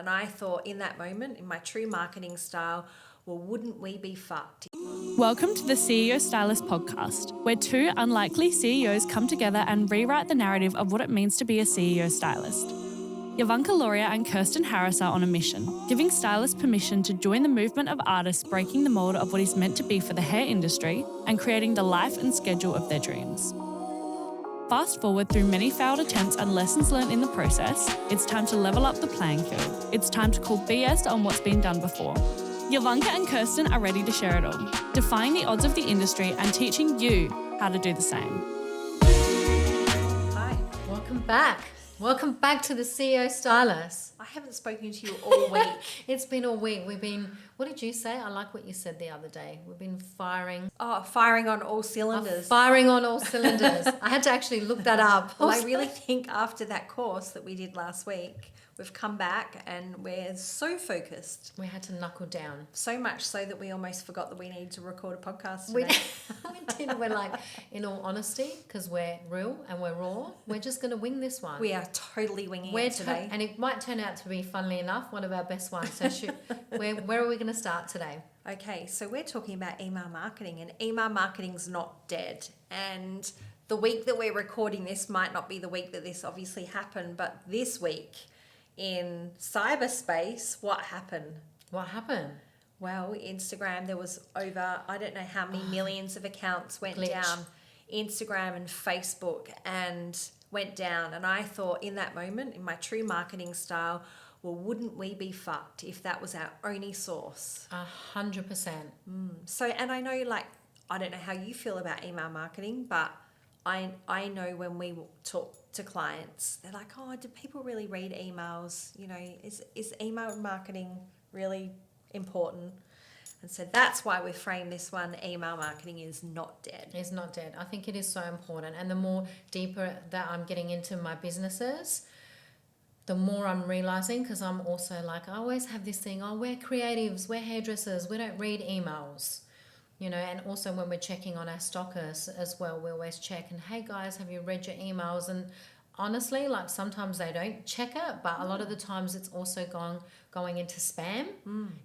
And I thought in that moment, in my true marketing style, well, wouldn't we be fucked? Welcome to the CEO Stylist podcast, where two unlikely CEOs come together and rewrite the narrative of what it means to be a CEO stylist. Yovanka Loria and Kirsten Harris are on a mission, giving stylists permission to join the movement of artists breaking the mold of what is meant to be for the hair industry and creating the life and schedule of their dreams. Fast forward through many failed attempts and lessons learned in the process, it's time to level up the playing field. It's time to call BS on what's been done before. Yovanka and Kirsten are ready to share it all, defying the odds of the industry and teaching you how to do the same. Hi. Welcome back. Welcome back to the CEO Stylists. I haven't spoken to you all week. It's been a week. What did you say? I like what you said the other day. We've been firing Firing on all cylinders. Firing on all cylinders. I had to actually look that up. Well, I really think after that course that we did last week, we've come back and we're so focused. We had to knuckle down. So much so that we almost forgot that we needed to record a podcast today. We did. We're like, in all honesty, because we're real and we're raw, we're just going to wing this one. We are totally winging it today. And it might turn out to be, funnily enough, one of our best ones. So where are we going to start today? Okay, so we're talking about email marketing, and email marketing's not dead. And the week that we're recording this might not be the week that this obviously happened, but this week in cyberspace, what happened? What happened? Well, Instagram, there was over, I don't know how many millions of accounts went Glitch. down. Instagram and Facebook and went down. And I thought in that moment, in my true marketing style, well, wouldn't we be fucked if that was our only source? 100%. So, and I know, like, I don't know how you feel about email marketing, but I know when we talk to clients, they're like, oh, do people really read emails? You know, is email marketing really important? And so that's why we framed this one, email marketing is not dead. It's not dead. I think it is so important. And the more deeper that I'm getting into my businesses, the more I'm realizing, because I'm also like, I always have this thing, oh, we're creatives, we're hairdressers, we don't read emails. You know, and also when we're checking on our Stockists as well, we always check and, hey guys, have you read your emails? And honestly, like sometimes they don't check it, but a lot of the times it's also going into spam,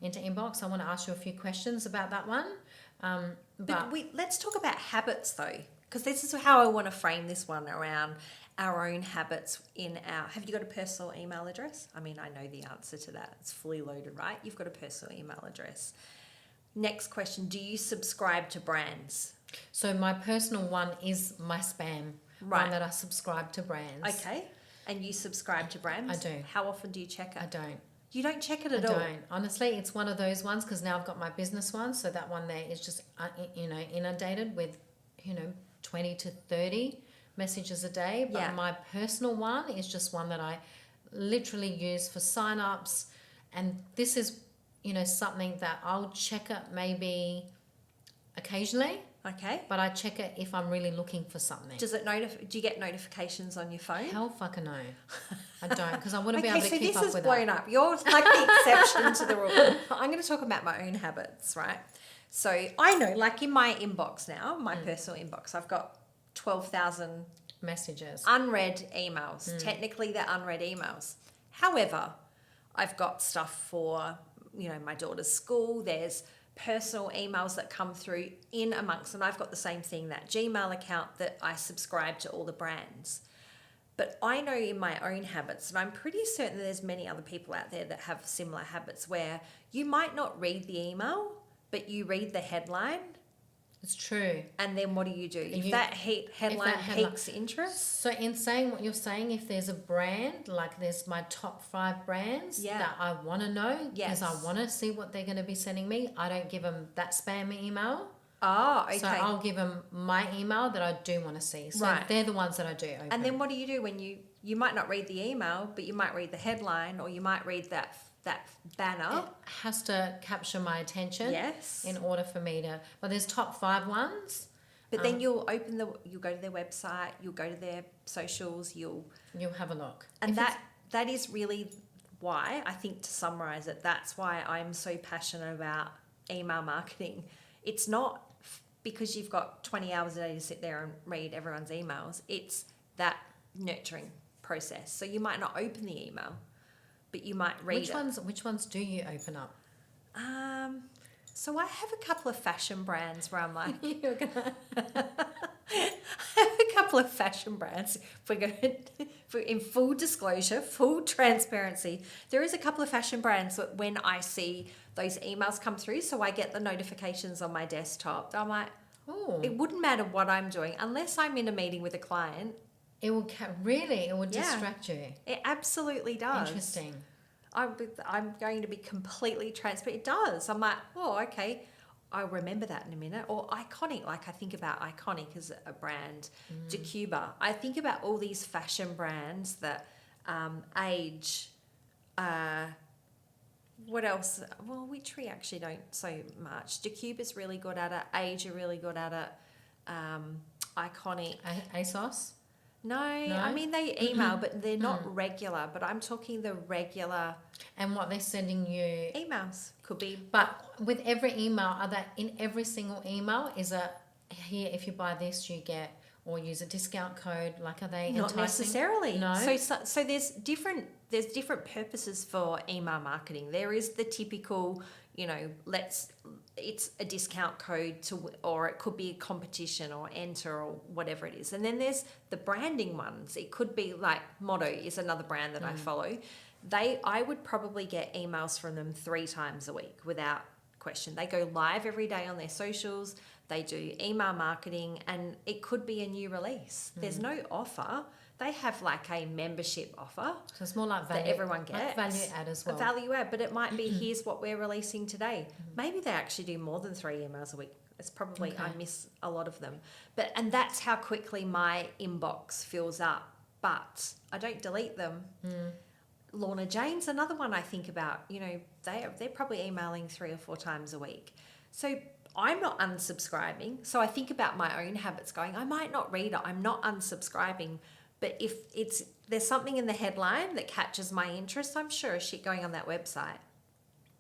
into inbox. I want to ask you a few questions about that one. But let's talk about habits though, because this is how I want to frame this one around our own habits have you got a personal email address? I mean, I know the answer to that. It's fully loaded, right? You've got a personal email address. Next question, do you subscribe to brands? So my personal one is my spam, one that I subscribe to brands. Okay, and you subscribe to brands? I do. How often do you check it? I don't. You don't check it at all? I don't. Honestly, it's one of those ones because now I've got my business one, so that one there is just, inundated with, 20 to 30 messages a day. But my personal one is just one that I literally use for sign-ups, and this is something that I'll check it maybe occasionally. Okay. But I check it if I'm really looking for something. Does it do you get notifications on your phone? Hell fucking no. I don't, because I want to be able to keep up with it. Okay, so this is blown up. You're like the exception to the rule. I'm going to talk about my own habits, right? So I know, like in my inbox now, my personal inbox, I've got 12,000 messages. Unread emails. Technically, they're unread emails. However, I've got stuff for my daughter's school. There's personal emails that come through in amongst, and I've got the same thing, that Gmail account that I subscribe to all the brands. But I know in my own habits, and I'm pretty certain there's many other people out there that have similar habits, where you might not read the email, but you read the headline. It's true. And then what do? If that headline piques interest? So in saying what you're saying, if there's a brand, like there's my top 5 brands that I want to know, because I want to see what they're going to be sending me, I don't give them that spam email. Oh, okay. So I'll give them my email that I do want to see. So they're the ones that I do open. And then what do you do when you might not read the email, but you might read the headline, or you might read that banner? It has to capture my attention. Yes. In order for me to, but there's top 5 ones. But then you'll go to their website, you'll go to their socials, you'll have a look. And that is really why, I think, to summarize it, that's why I'm so passionate about email marketing. It's not because you've got 20 hours a day to sit there and read everyone's emails. It's that nurturing process. So you might not open the email, but you might read it. Which ones do you open up? So I have a couple of fashion brands where I'm like, You're gonna I have a couple of fashion brands. If we're going in full disclosure, full transparency, there is a couple of fashion brands that when I see those emails come through, so I get the notifications on my desktop, I'm like, it wouldn't matter what I'm doing unless I'm in a meeting with a client. It will distract you. It absolutely does. Interesting. I'm going to be completely transparent. It does. I'm like, oh, okay. I'll remember that in a minute. Or Iconic, like I think about Iconic as a brand. Decuba. I think about all these fashion brands that age. What else? Well, Witchery actually don't so much. Decuba's really good at it. Age are really good at it. Iconic. ASOS? No, I mean they email, but they're not regular. But I'm talking the regular. And what they're sending you Emails could be. But with every email, are that in every single email? Is it here, if you buy this, you get, or use a discount code? Like, are they Not enticing? necessarily. No. So there's different purposes for email marketing. There is the typical, it's a discount code or it could be a competition or enter or whatever it is. And then there's the branding ones. It could be like Motto is another brand that I follow. I would probably get emails from them 3 times a week without question. They go live every day on their socials. They do email marketing, and it could be a new release. There's no offer. They have like a membership offer. So it's more like value, that everyone gets. Like value add as well. A value add, but it might be here's what we're releasing today. Maybe they actually do more than 3 emails a week. It's probably I miss a lot of them. And that's how quickly my inbox fills up. But I don't delete them. Lorna Jane's another one I think about. They're probably emailing 3 or 4 times a week. So I'm not unsubscribing. So I think about my own habits going, I might not read it. I'm not unsubscribing. But if there's something in the headline that catches my interest, I'm sure as shit going on that website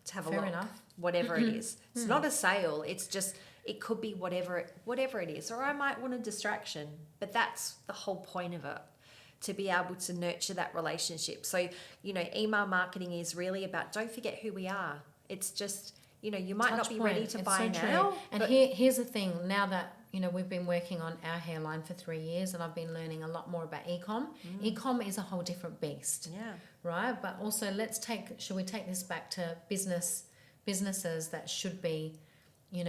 to have a look. Fair enough. Whatever it is. It's not a sale. It's just, it could be whatever it is. Or I might want a distraction. But that's the whole point of it, to be able to nurture that relationship. So, email marketing is really about, don't forget who we are. It's just, you might not be ready to buy now. And here's the thing, now that, we've been working on our hairline for 3 years and I've been learning a lot more about e-com. E-com is a whole different beast. Yeah. Right? But also should we take this back to businesses that should be,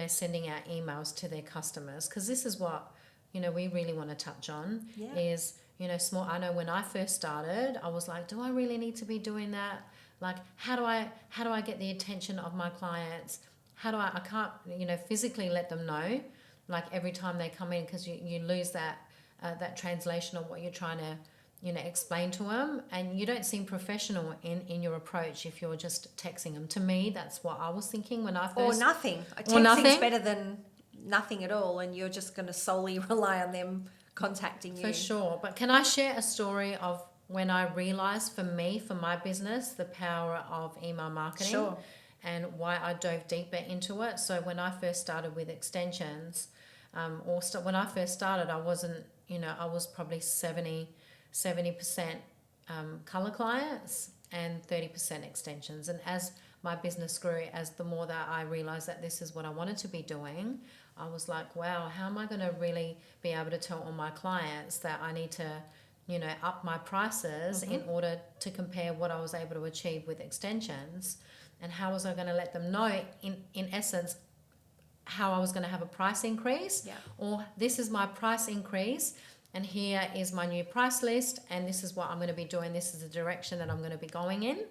sending out emails to their customers? Because this is what, we really want to touch on is, small. I know when I first started, I was like, do I really need to be doing that? Like, how do I get the attention of my clients? I can't, physically let them know, like every time they come in, because you lose that translation of what you're trying to, explain to them, and you don't seem professional in your approach if you're just texting them. To me, that's what I was thinking when I first. Or nothing. Texting's better than nothing at all, and you're just going to solely rely on them contacting you. For sure. But can I share a story of when I realized for my business, the power of email marketing? Sure. And why I dove deeper into it. So when I first started with extensions, when I first started, I wasn't, I was probably 70% color clients and 30% extensions. And as my business grew, as the more that I realized that this is what I wanted to be doing, I was like, wow, how am I going to really be able to tell all my clients that I need to, up my prices in order to compare what I was able to achieve with extensions? And how was I going to let them know, in essence, how I was going to have a price increase? Yeah. Or this is my price increase, and here is my new price list, and this is what I'm going to be doing. This is the direction that I'm going to be going in.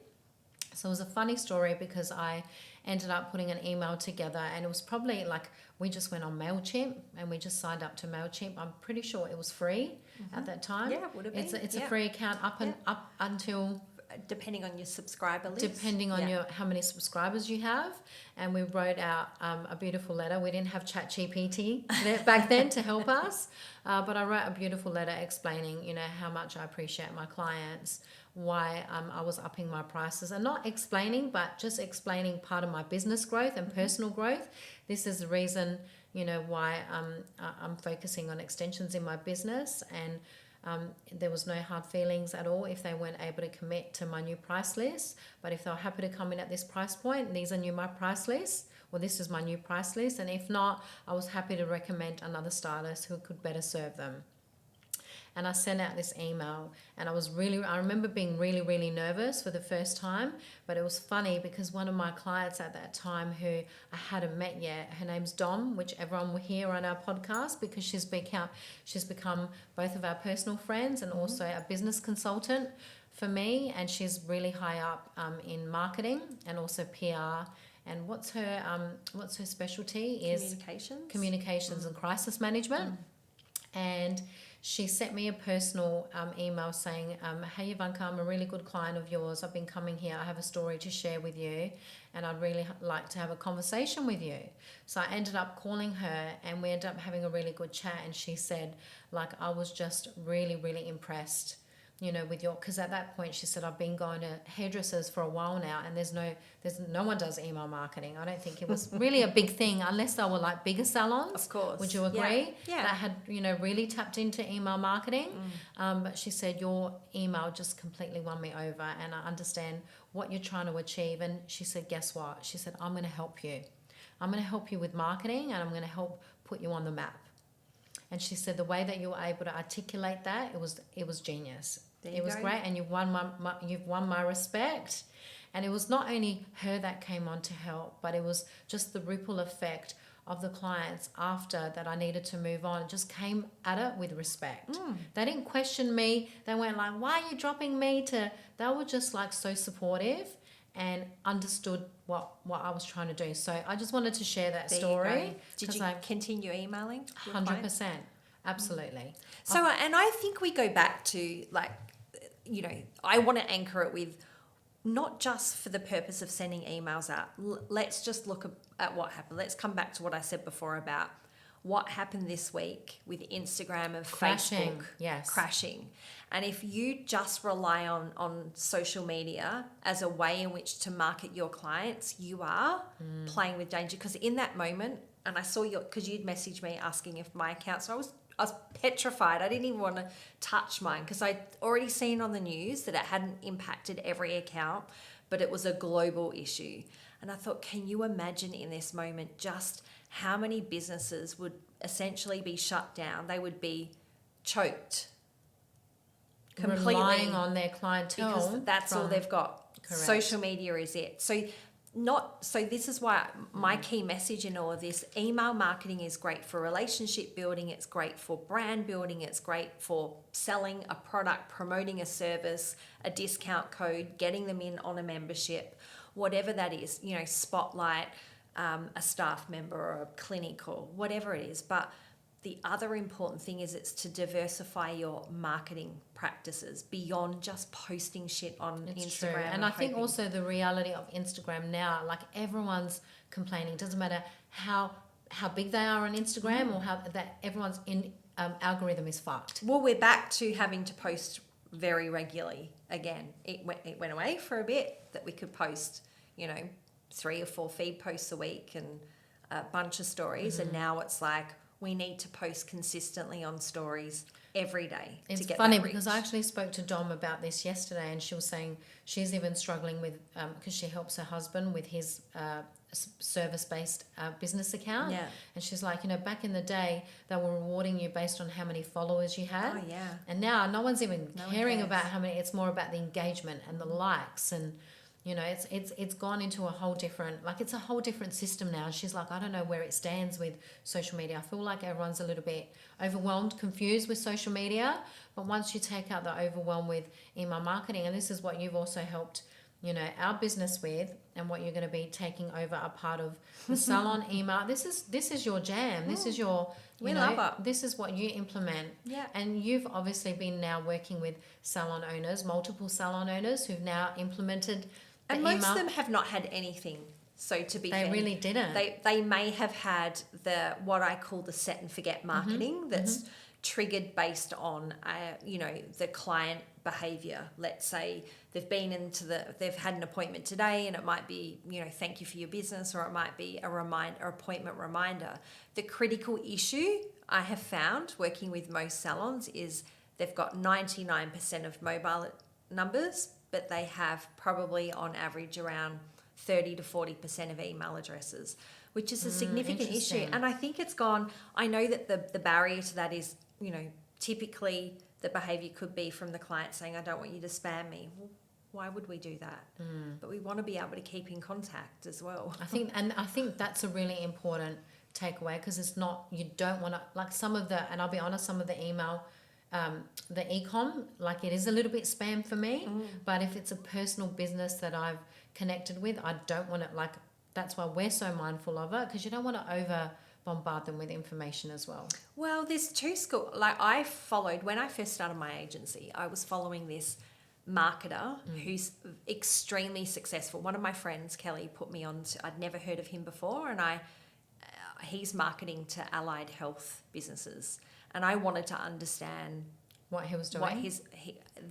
So it was a funny story because I ended up putting an email together, and it was probably like we just went on MailChimp and we just signed up to MailChimp. I'm pretty sure it was free at that time. Yeah, it would have been. It's a free account up until... Depending on your subscriber list. Depending on how many subscribers you have. And we wrote out a beautiful letter. We didn't have ChatGPT back then to help us. But I wrote a beautiful letter explaining, how much I appreciate my clients, why I was upping my prices. And not explaining, but just explaining part of my business growth and personal growth. This is the reason, why I'm focusing on extensions in my business. And There was no hard feelings at all if they weren't able to commit to my new price list. But if they were happy to come in at this price point, these are my price lists, or this is my new price list. And if not, I was happy to recommend another stylist who could better serve them. And I sent out this email, and I remember being really, really nervous for the first time. But it was funny because one of my clients at that time, who I hadn't met yet, her name's Dom, which everyone will hear on our podcast, because she's become both of our personal friends and also a business consultant for me. And she's really high up in marketing and also PR. And what's her specialty is communications and crisis management. And she sent me a personal email saying, hey Yovanka, I'm a really good client of yours. I've been coming here. I have a story to share with you, and I'd really like to have a conversation with you. So I ended up calling her, and we ended up having a really good chat. And she said, like, I was just really, really impressed, with because at that point she said, I've been going to hairdressers for a while now, and there's no one does email marketing. I don't think it was really a big thing unless they were like bigger salons. Of course. Would you agree? Yeah. That had, really tapped into email marketing. But she said, your email just completely won me over, and I understand what you're trying to achieve. And she said, guess what? She said, I'm going to help you. I'm going to help you with marketing, and I'm going to help put you on the map. And she said the way that you were able to articulate that, it was genius. It was great, and you've won my respect. And it was not only her that came on to help, but it was just the ripple effect of the clients after that I needed to move on. It just came at it with respect. They didn't question me. They weren't like, why are you dropping me to... They were just like so supportive and understood what I was trying to do. So I just wanted to share that story. Did you continue emailing? 100%. Absolutely. So, and I think we go back to, like, I want to anchor it with not just for the purpose of sending emails out. Let's just look at what happened. Let's come back to what I said before about what happened this week with Instagram and Facebook crashing. And if you just rely on social media as a way in which to market your clients, you are playing with danger. Because in that moment, and I saw because you'd messaged me asking if my account, so I was petrified. I didn't even want to touch mine because I'd already seen on the news that it hadn't impacted every account, but it was a global issue. And I thought, can you imagine in this moment just how many businesses would essentially be shut down? They would be choked completely. Relying on their clientele. Because that's all they've got. Correct. Social media is it. So this is why my key message in all of this, email marketing is great for relationship building, it's great for brand building, it's great for selling a product, promoting a service, a discount code, getting them in on a membership, whatever that is, spotlight a staff member or a clinic or whatever it is. But the other important thing is it's to diversify your marketing practices beyond just posting shit on Instagram. True. And I think also the reality of Instagram now, like everyone's complaining. It doesn't matter how big they are on Instagram or how that everyone's algorithm is fucked. Well, we're back to having to post very regularly again. It went away for a bit that we could post, 3 or 4 feed posts a week and a bunch of stories. And now it's like, we need to post consistently on stories every day. It's to get funny that reach. because I actually spoke to Dom about this yesterday, and she was saying she's even struggling with because she helps her husband with his service-based business account. Yeah. And she's like, back in the day, they were rewarding you based on how many followers you had. Oh, yeah. And now no one's even caring cares. about how many. It's more about the engagement and the likes and. It's gone into a whole different, it's a whole different system now. She's like, I don't know where it stands with social media. I feel like everyone's a little bit overwhelmed, confused with social media. But once you take out the overwhelm with email marketing, and this is what you've also helped, our business with, and what you're going to be taking over a part of the salon email. This is your jam. This is your, we love it. This is what you implement. Yeah. And you've obviously been now working with salon owners, multiple salon owners who've now implemented. And most of them have not had anything. So to be fair, they really didn't. They may have had what I call the set and forget marketing that's triggered based on the client behavior. Let's say they've had an appointment today, and it might be thank you for your business, or it might be a appointment reminder. The critical issue I have found working with most salons is they've got 99% of mobile numbers, but they have probably on average around 30 to 40% of email addresses, which is a significant issue. And I think it's gone, I know that the barrier to that is, typically the behavior could be from the client saying, I don't want you to spam me. Well, why would we do that? But we want to be able to keep in contact as well. I think that's a really important takeaway, because it's not, you don't want to, like some of the, and I'll be honest, some of the email, the e-com, like it is a little bit spam for me, but if it's a personal business that I've connected with, I don't want to, like, that's why we're so mindful of it, because you don't want to over bombard them with information as well. Well, there's two schools. Like I followed, when I first started my agency, I was following this marketer who's extremely successful. One of my friends, Kelly, put me on to, I'd never heard of him before, and he's marketing to allied health businesses, and I wanted to understand what he was doing.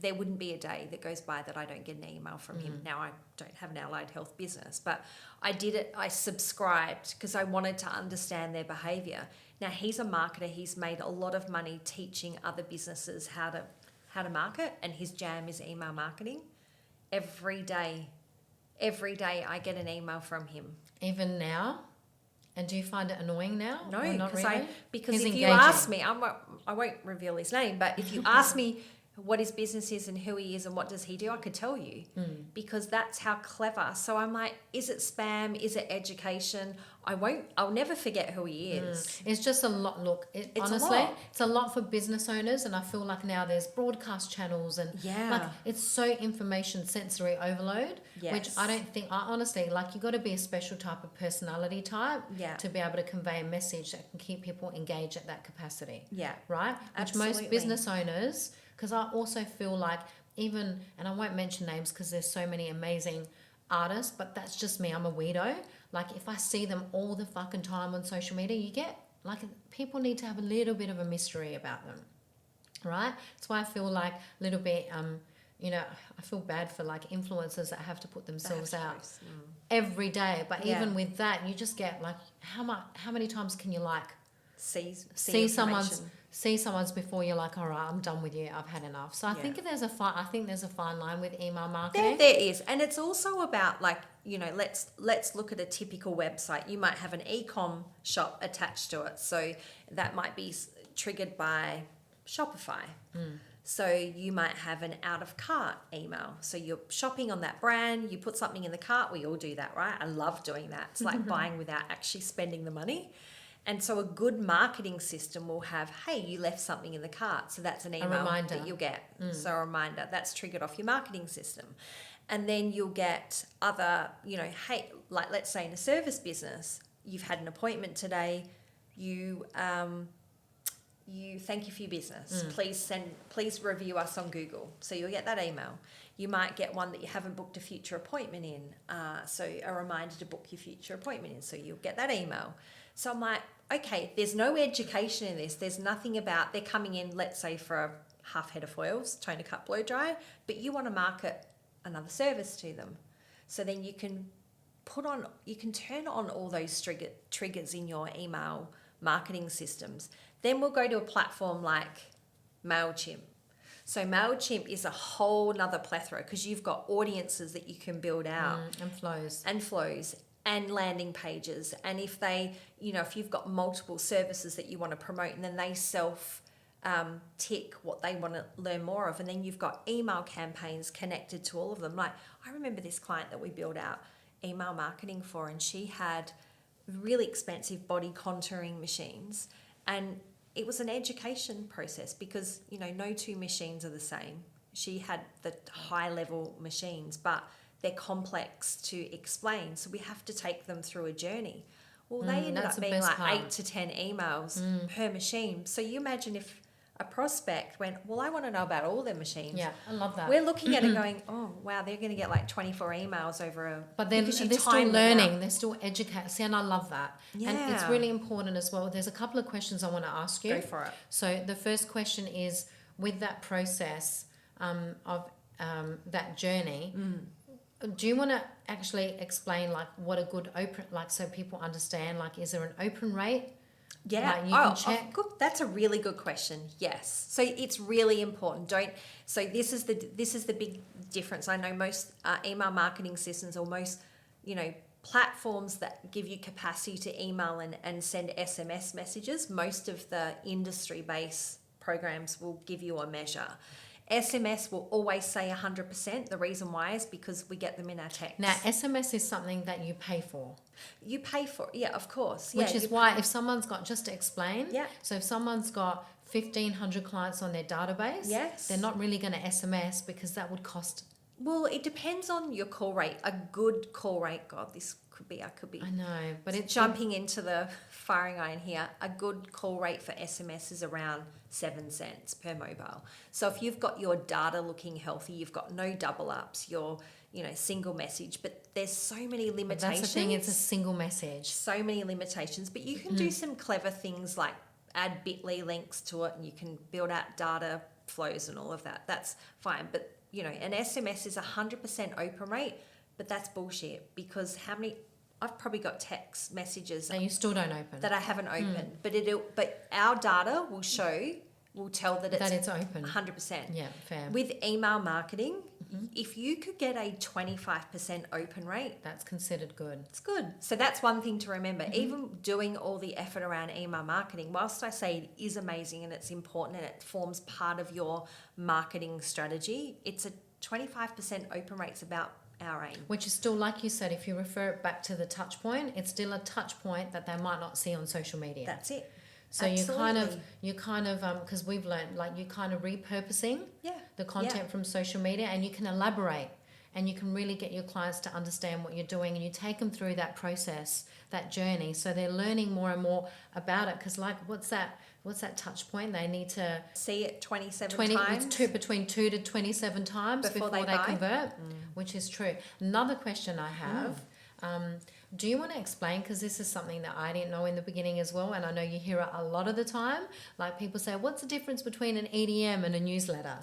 There wouldn't be a day that goes by that I don't get an email from him. Now I don't have an allied health business, but I did it. I subscribed because I wanted to understand their behavior. Now he's a marketer. He's made a lot of money teaching other businesses how to market, and his jam is email marketing. Every day I get an email from him. Even now? And do you find it annoying now? No, because He's if engaging. you ask me, I won't reveal his name, but if you ask me what his business is and who he is and what does he do, I could tell you, because that's how clever. So I'm like, is it spam? Is it education? I'll never forget who he is. It's just a lot. Look, honestly, it's a lot for business owners, and I feel like now there's broadcast channels and like it's so information sensory overload, which I don't think, honestly, like you got to be a special type of personality type to be able to convey a message that can keep people engaged at that capacity. Yeah. Right? Absolutely. Which most business owners, because I also feel like even, and I won't mention names because there's so many amazing artists, but that's just me. I'm a weirdo. Like if I see them all the fucking time on social media, you get like people need to have a little bit of a mystery about them, right? That's why I feel like a little bit, I feel bad for like influencers that have to put themselves out every day. But even with that, you just get like how many times can you like see someone's before you're like, all right, I'm done with you, I've had enough. So I think there's a fine line with email marketing. There is, and it's also about like, let's look at a typical website. You might have an e-com shop attached to it, so that might be triggered by Shopify. So you might have an out of cart email. So you're shopping on that brand, you put something in the cart. We all do that, right? I love doing that. It's like buying without actually spending the money. And so a good marketing system will have, hey, you left something in the cart. So that's an email that you'll get. So a reminder, that's triggered off your marketing system. And then you'll get other, hey, like let's say in a service business, you've had an appointment today, you thank you for your business. Please review us on Google. So you'll get that email. You might get one that you haven't booked a future appointment in. So a reminder to book your future appointment in. So you'll get that email. So I'm like, okay, there's no education in this. There's nothing about, they're coming in, let's say for a half head of foils, toner cut, blow dry, but you want to market another service to them. So then you can turn on all those triggers in your email marketing systems. Then we'll go to a platform like MailChimp. So MailChimp is a whole nother plethora because you've got audiences that you can build out. And flows. And landing pages. And if they, if you've got multiple services that you want to promote, and then they tick what they want to learn more of, and then you've got email campaigns connected to all of them. Like I remember this client that we built out email marketing for, and she had really expensive body contouring machines, and it was an education process because no two machines are the same. She had the high level machines, but they're complex to explain, so we have to take them through a journey. Well, they ended up being like 8 to 10 emails per machine. So you imagine if a prospect went, well, I want to know about all their machines. Yeah, I love that. We're looking at it going, oh, wow, they're going to get like 24 emails over a... But then they're still learning, they're still educating. See, and I love that. Yeah. And it's really important as well. There's a couple of questions I want to ask you. Go for it. So the first question is, with that process of that journey... Do you want to actually explain like what a good open, like so people understand, like is there an open rate Yeah. Like you can check. Good. That's a really good question. Yes. So it's really important. So this is the big difference. I know most email marketing systems, or most, platforms that give you capacity to email and send SMS messages. Most of the industry-based programs will give you a measure. SMS will always say 100%. The reason why is because we get them in our text. Now, SMS is something that you pay for. You pay for it, yeah, of course. Which is why if someone's got, just to explain, yeah. So if someone's got 1,500 clients on their database, yes, they're not really going to SMS because that would cost. Well, it depends on your call rate. A good call rate, God, this could be. I know, but it's jumping into the firing iron here. A good call rate for SMS is around 7 cents per mobile. So if you've got your data looking healthy, you've got no double ups, you're single message, but there's so many limitations. That's the thing, it's a single message. So many limitations, but you can do some clever things like add bit.ly links to it, and you can build out data flows and all of that. That's fine, but an SMS is 100% open rate, but that's bullshit, because I've probably got text messages that you still don't open, that I haven't opened, but our data will tell that it's open 100%. Yeah, fair. With email marketing, if you could get a 25% open rate, that's considered good. It's good. So that's one thing to remember. Even doing all the effort around email marketing, whilst I say it is amazing and it's important and it forms part of your marketing strategy, it's a 25% open rate's about our aim. Which is still, like you said, if you refer it back to the touch point, it's still a touch point that they might not see on social media. That's it. So Absolutely. you kind of because we've learned, like, you kind of repurposing the content from social media, and you can elaborate, and you can really get your clients to understand what you're doing, and you take them through that process, that journey, so they're learning more and more about it. Because, like, what's that touch point? They need to see it 27 times. Between 2 to 27 times before they convert, which is true. Another question I have, do you want to explain, because this is something that I didn't know in the beginning as well, and I know you hear it a lot of the time, like people say, what's the difference between an EDM and a newsletter?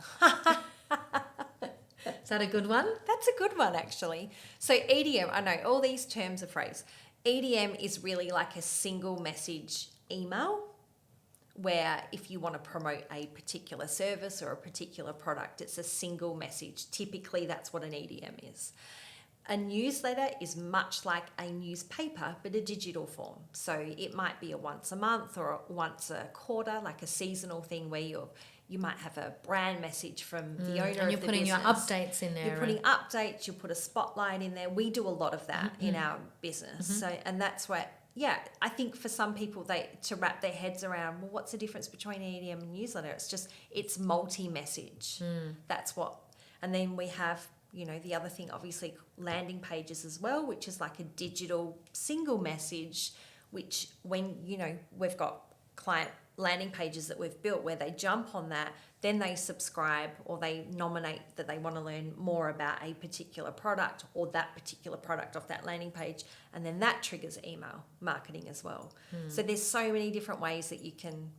Is that a good one? That's a good one, actually. So EDM, I know all these terms are phrased. EDM is really like a single message email, where if you want to promote a particular service or a particular product, it's a single message. Typically, that's what an EDM is. A newsletter is much like a newspaper, but a digital form. So it might be a once a month or a once a quarter, like a seasonal thing where you might have a brand message from the owner of the business. And you're putting your updates in there. You're putting updates, you put a spotlight in there. We do a lot of that in our business. So, and that's what, I think for some people, to wrap their heads around, well, what's the difference between EDM and newsletter? It's multi-message. That's what, and then we have, the other thing, obviously, landing pages as well, which is like a digital single message, which when, we've got client landing pages that we've built where they jump on that, then they subscribe or they nominate that they want to learn more about a particular product or that particular product off that landing page, and then that triggers email marketing as well. So there's so many different ways that you can.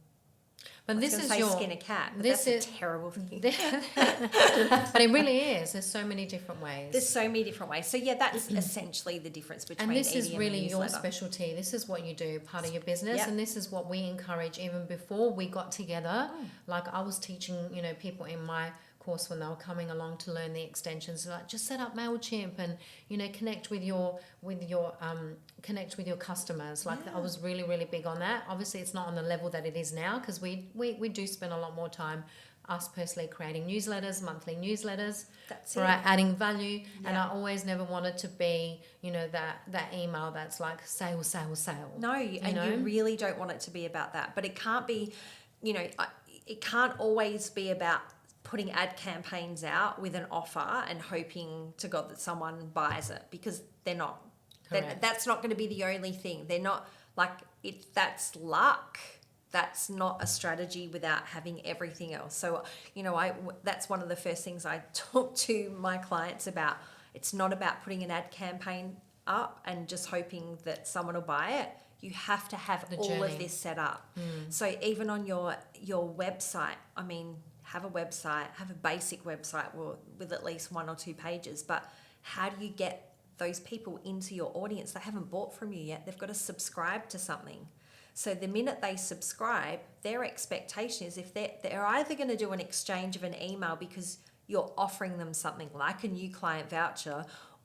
But this is your skin a cat. But this that's a terrible thing. But it really is. There's so many different ways. There's so many different ways. So that's essentially the difference between. And this EDM is really and your specialty. This is what you do, part of your business, and this is what we encourage. Even before we got together, like I was teaching, people in my course when they were coming along to learn the extensions, like just set up MailChimp and connect with your customers. Like I was really, really big on that. Obviously it's not on the level that it is now, because we do spend a lot more time, us personally, creating newsletters, monthly newsletters. That's for adding value. And I always never wanted to be that email that's like sale. No, you really don't want it to be about that. But it can't be, it can't always be about putting ad campaigns out with an offer and hoping to God that someone buys it, because they're not. That's not going to be the only thing. They're not like it. That's luck. That's not a strategy without having everything else. So, that's one of the first things I talk to my clients about. It's not about putting an ad campaign up and just hoping that someone will buy it. You have to have all of this set up. So even on your website, have a website, have a basic website with at least 1 or 2 pages, but how do you get those people into your audience? They haven't bought from you yet. They've got to subscribe to something. So the minute they subscribe, their expectation is if they're either going to do an exchange of an email because you're offering them something like a new client voucher,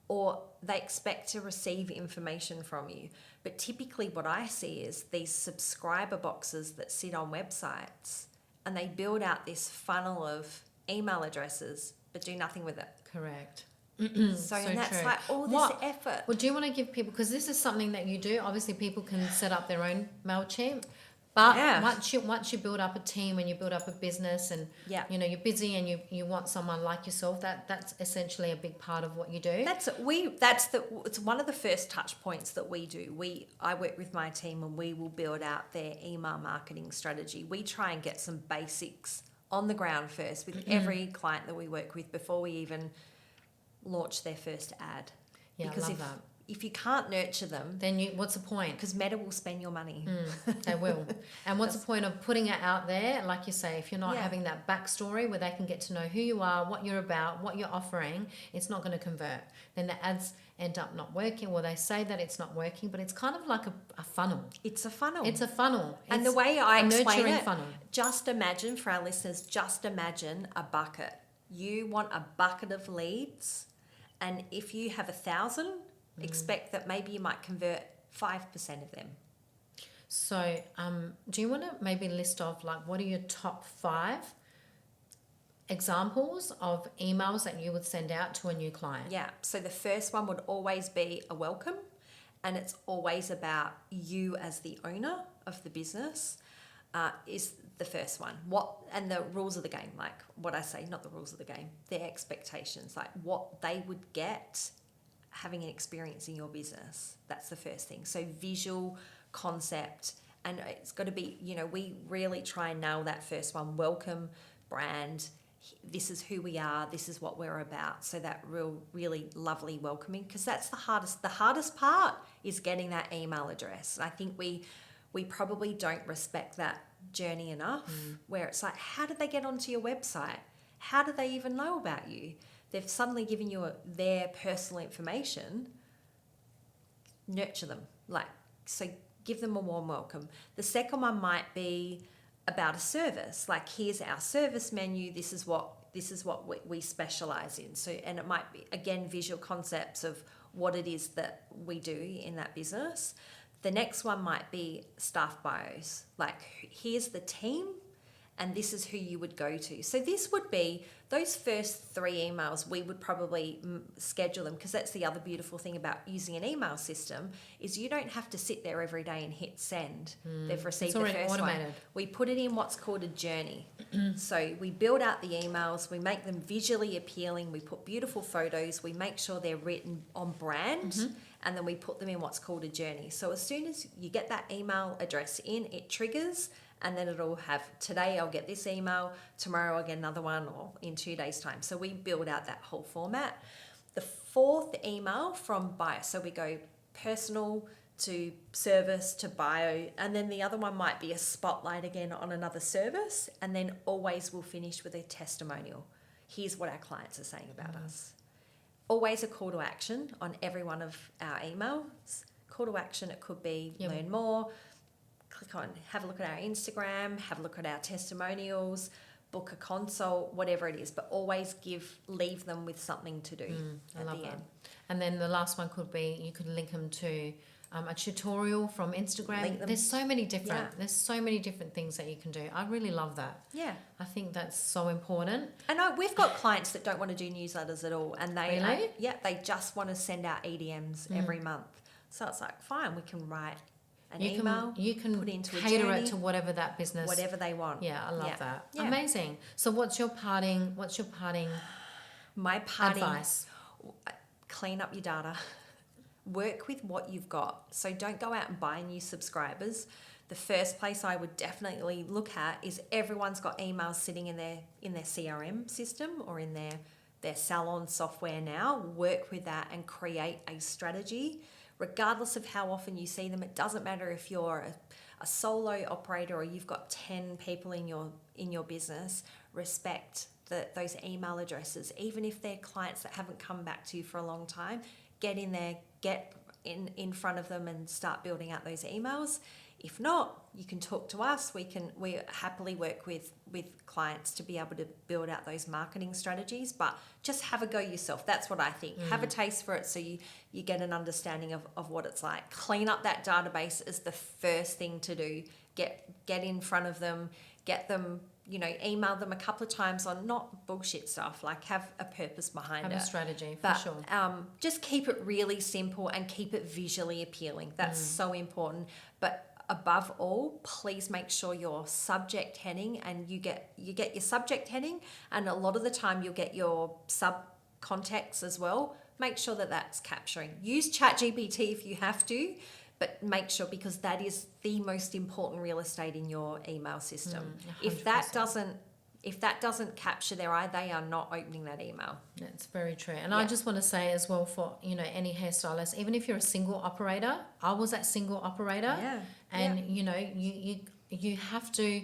or they expect to receive information from you. But typically what I see is these subscriber boxes that sit on websites, and they build out this funnel of email addresses but do nothing with it. Correct. So and that's true. like all this effort. Well, do you want to give people, because this is something that you do, obviously people can set up their own MailChimp, but once you build up a team and you build up a business and you know you're busy and you want someone like yourself, that's essentially a big part of what you do. It's one of the first touch points that we do. I work with my team and we will build out their email marketing strategy. We try and get some basics on the ground first with every client that we work with before we even launch their first ad. Yeah, because I love that. If you can't nurture them, then what's the point? Because Meta will spend your money. They will. And what's the point of putting it out there? Like you say, if you're not having that backstory where they can get to know who you are, what you're about, what you're offering, it's not going to convert. Then the ads end up not working, or they say that it's not working, but it's kind of like a funnel. It's a funnel. It's a funnel. And the way I explain it, funnel. Just imagine, for our listeners, just imagine a bucket. You want a bucket of leads, and if you have 1,000, expect that maybe you might convert 5% of them. So do you want to maybe list off like what are your top 5 examples of emails that you would send out to a new client? Yeah, so the first one would always be a welcome, and it's always about you as the owner of the business, is the first one. And the rules of the game, like what I say, not the rules of the game, their expectations, like what they would get having an experience in your business. That's the first thing. So visual, concept, and it's got to be, we really try and nail that first one. Welcome, brand, this is who we are, this is what we're about. So that really lovely welcoming, because that's the hardest. The hardest part is getting that email address. I think we probably don't respect that journey enough, where it's like, how did they get onto your website? How do they even know about you? They've suddenly given you their personal information. Nurture them, so give them a warm welcome. The second one might be about a service, like here's our service menu. This is what we specialize in. So, and it might be again visual concepts of what it is that we do in that business. The next one might be staff bios, like here's the team and this is who you would go to. So this would be those first 3 emails. We would probably schedule them, because that's the other beautiful thing about using an email system is you don't have to sit there every day and hit send. They've received the first automated one. We put it in what's called a journey. So we build out the emails, we make them visually appealing, we put beautiful photos, we make sure they're written on brand, and then we put them in what's called a journey. So as soon as you get that email address in, it triggers, and then it'll have, today I'll get this email, tomorrow I'll get another one, or in 2 days' time. So we build out that whole format. The 4th email from bio, so we go personal to service to bio, and then the other one might be a spotlight again on another service, and then always we'll finish with a testimonial. Here's what our clients are saying about us. Always a call to action on every one of our emails. Call to action, it could be learn more, click on, have a look at our Instagram, have a look at our testimonials, book a consult, whatever it is, but always leave them with something to do at the end. And then the last one could be, you could link them to a tutorial from Instagram. There's so many different things that you can do. I really love that. Yeah. I think that's so important. And we've got clients that don't want to do newsletters at all, and they they just want to send out EDMs every month. So it's like, fine, we can write an email, you can put into cater a journey, it to whatever that business, whatever they want. Yeah, I love that. Yeah. Amazing. So what's your parting my parting advice? Clean up your data. Work with what you've got. So don't go out and buy new subscribers. The first place I would definitely look at is everyone's got emails sitting in their CRM system or in their salon software now. Work with that and create a strategy. Regardless of how often you see them, it doesn't matter if you're a solo operator or you've got 10 people in your business. Respect those email addresses, even if they're clients that haven't come back to you for a long time. Get in there, get in front of them and start building out those emails. If not, you can talk to us. We happily work with clients to be able to build out those marketing strategies, but just have a go yourself. That's what I think. Have a taste for it so you get an understanding of what it's like. Clean up that database is the first thing to do. Get in front of them, get them, email them a couple of times on not bullshit stuff, like have a purpose behind it. Have a strategy, but, for sure. Just keep it really simple and keep it visually appealing. That's so important. But above all, please make sure your subject heading, and you get your subject heading, and a lot of the time you'll get your sub context as well. Make sure that that's capturing. Use ChatGPT if you have to, but make sure, because that is the most important real estate in your email system. If that doesn't capture their eye, they are not opening that email. That's very true. And I just want to say as well, for any hairstylist, even if you're a single operator, I was that single operator, and you have to.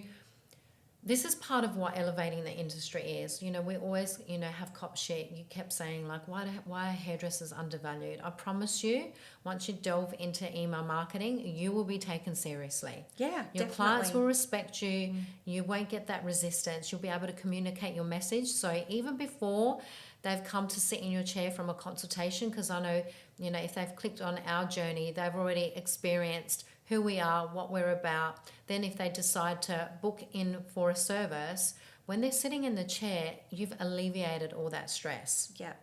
This is part of what elevating the industry is. We always, have cop shit. You kept saying, like, why are hairdressers undervalued? I promise you, once you delve into email marketing, you will be taken seriously. Yeah, Your clients will respect you. You won't get that resistance. You'll be able to communicate your message. So even before they've come to sit in your chair from a consultation, because I know, if they've clicked on our journey, they've already experienced who we are, what we're about. Then if they decide to book in for a service, when they're sitting in the chair, you've alleviated all that stress. Yeah.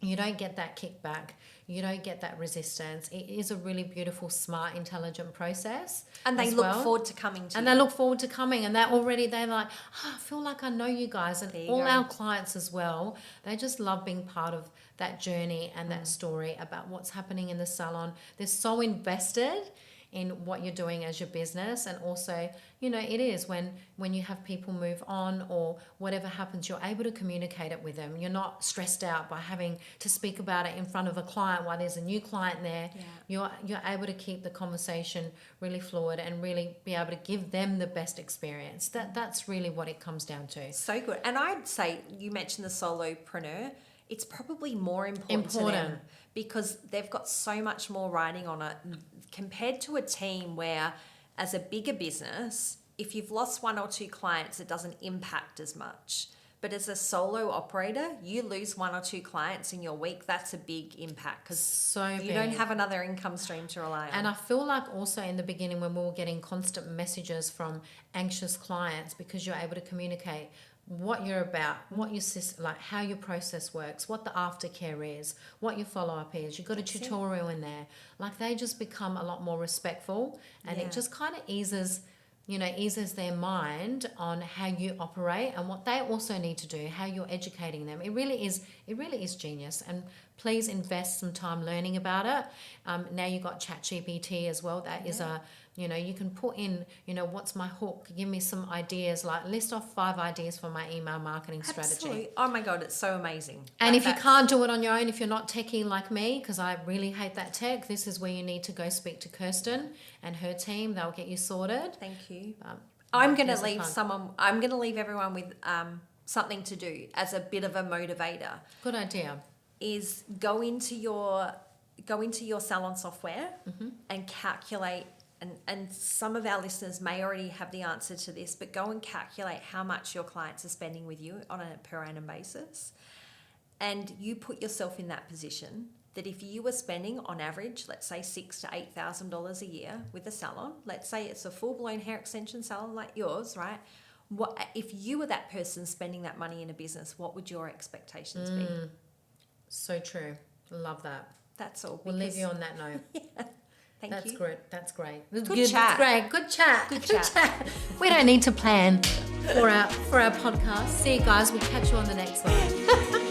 You don't get that kickback. You don't get that resistance. It is a really beautiful, smart, intelligent process. And they look forward to coming to you. And they look forward to coming. And they're like, I feel like I know you guys. And all our clients as well, they just love being part of that journey and that story about what's happening in the salon. They're so invested in what you're doing as your business. And also, it is when you have people move on or whatever happens, you're able to communicate it with them. You're not stressed out by having to speak about it in front of a client while there's a new client there. You're able to keep the conversation really fluid and really be able to give them the best experience. That's really what it comes down to. So good. And I'd say, you mentioned the solopreneur, it's probably more important to them, because they've got so much more riding on it compared to a team where, as a bigger business, if you've lost one or two clients, it doesn't impact as much. But as a solo operator, you lose one or two clients in your week, that's a big impact, because you don't have another income stream to rely on. And I feel like also in the beginning, when we were getting constant messages from anxious clients, because you're able to communicate what you're about, what your like how your process works, what the aftercare is, what your follow-up is. You've got a tutorial in there. Like, they just become a lot more respectful, and it just kind of eases their mind on how you operate and what they also need to do, how you're educating them. It really is genius. And please invest some time learning about it. Now you've got ChatGPT as well. That is you can put in, what's my hook? Give me some ideas, like list off 5 ideas for my email marketing strategy. Oh my God, it's so amazing. And if you can't do it on your own, if you're not techie like me, because I really hate that tech, this is where you need to go speak to Kirsten and her team. They'll get you sorted. Thank you. I'm going to leave everyone with something to do as a bit of a motivator. Good idea. Is go into your salon software and calculate. And some of our listeners may already have the answer to this, but go and calculate how much your clients are spending with you on a per annum basis. And you put yourself in that position that if you were spending on average, let's say $6,000 to $8,000 a year with a salon, let's say it's a full-blown hair extension salon like yours, right? What if you were that person spending that money in a business, what would your expectations be? So true. Love that. That's all. We'll leave you on that note. Thank you. That's great. Good chat. Great. Good chat. We don't need to plan for our podcast. See you guys. We'll catch you on the next one.